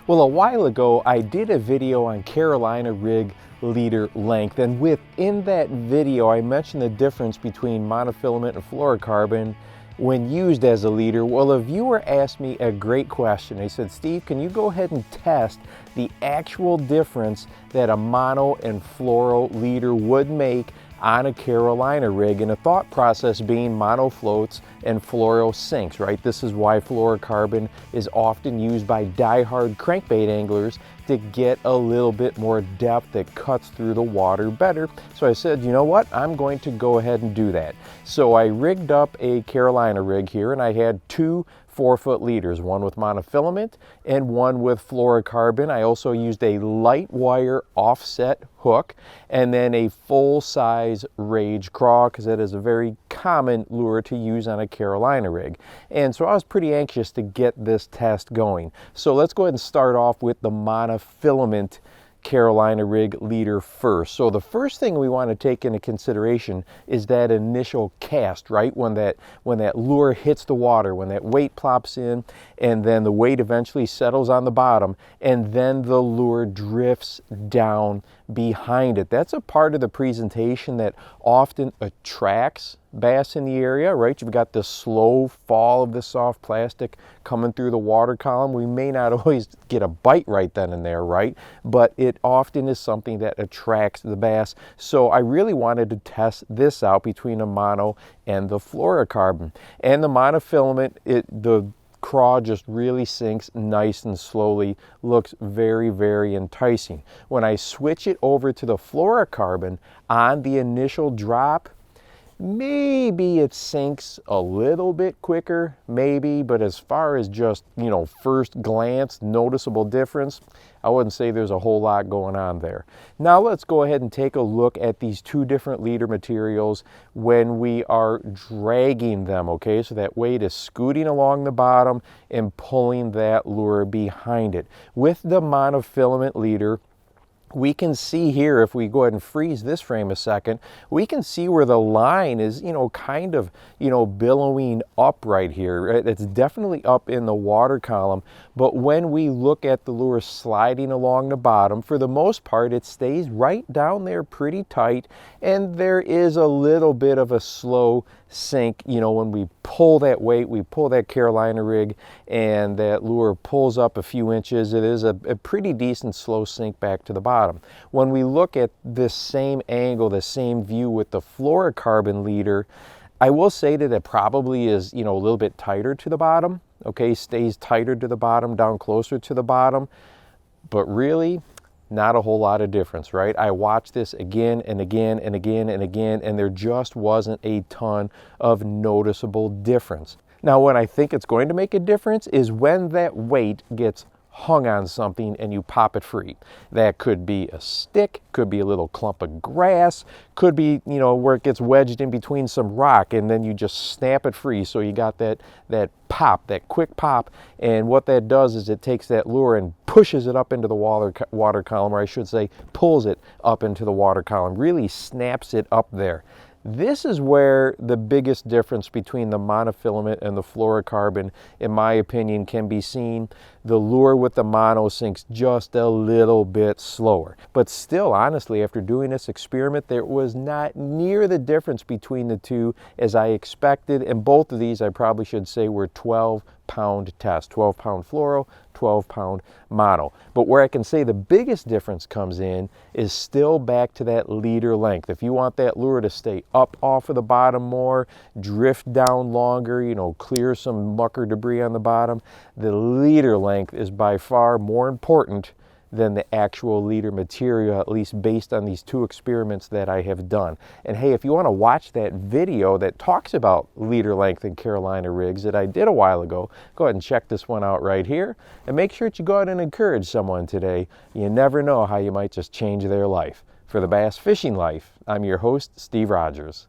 Well, a while ago, I did a video on Carolina rig leader length, and within that video, I mentioned the difference between monofilament and fluorocarbon when used as a leader. Well, a viewer asked me a great question. He said, Steve, can you go ahead and test the actual difference that a mono and fluoro leader would make on a Carolina rig? And the thought process being mono floats and fluoro sinks, right? This is why fluorocarbon is often used by die-hard crankbait anglers to get a little bit more depth that cuts through the water better. So I said, you know what? I'm going to go ahead and do that. So I rigged up a Carolina rig here, and I had two 4-foot leaders, one with monofilament and one with fluorocarbon. I also used a light wire offset hook and then a full-size rage craw, because that is a very common lure to use on a Carolina rig. And so I was pretty anxious to get this test going. So let's go ahead and start off with the monofilament Carolina rig leader first. So the first thing we want to take into consideration is that initial cast, right? When that lure hits the water, when that weight plops in, and then the weight eventually settles on the bottom, and then the lure drifts down behind it. That's a part of the presentation that often attracts bass in the area, right? You've got the slow fall of the soft plastic coming through the water column. We may not always get a bite right then and there, right? But it often is something that attracts the bass. So I really wanted to test this out between the mono and the fluorocarbon. And the monofilament, the craw just really sinks nice and slowly, looks very, very enticing. When I switch it over to the fluorocarbon on the initial drop, maybe it sinks a little bit quicker, maybe, but as far as just, first glance noticeable difference, I wouldn't say there's a whole lot going on there. Now let's go ahead and take a look at these two different leader materials when we are dragging them, okay? So that weight is scooting along the bottom and pulling that lure behind it. With the monofilament leader, we can see here, if we go ahead and freeze this frame a second, we can see where the line is, kind of, billowing up right here. Right? It's definitely up in the water column, but when we look at the lure sliding along the bottom, for the most part, it stays right down there pretty tight, and there is a little bit of a slow sink, when we pull that weight, we pull that Carolina rig, and that lure pulls up a few inches. It is a pretty decent slow sink back to the bottom. When we look at this same angle, the same view with the fluorocarbon leader, I will say that it probably is, a little bit tighter to the bottom, okay, stays tighter to the bottom, down closer to the bottom, but really, not a whole lot of difference, right? I watched this again and again and again and again, and there just wasn't a ton of noticeable difference. Now, when I think it's going to make a difference is when that weight gets hung on something and you pop it free. That could be a stick, could be a little clump of grass, could be, where it gets wedged in between some rock and then you just snap it free. So you got that pop, that quick pop, and what that does is it takes that lure and pushes it up into the water column, or I should say pulls it up into the water column, really snaps it up there. This is where the biggest difference between the monofilament and the fluorocarbon, in my opinion, can be seen. The lure with the mono sinks just a little bit slower. But still, honestly, after doing this experiment, there was not near the difference between the two as I expected. And both of these, I probably should say, were 12-pound tests, 12-pound fluoro, 12-pound mono. But where I can say the biggest difference comes in is still back to that leader length. If you want that lure to stay up off of the bottom more, drift down longer, clear some muck or debris on the bottom, the leader length is by far more important than the actual leader material, at least based on these two experiments that I have done. And hey, if you want to watch that video that talks about leader length in Carolina rigs that I did a while ago, go ahead and check this one out right here. And make sure that you go out and encourage someone today. You never know how you might just change their life. For the Bass Fishing Life, I'm your host, Steve Rogers.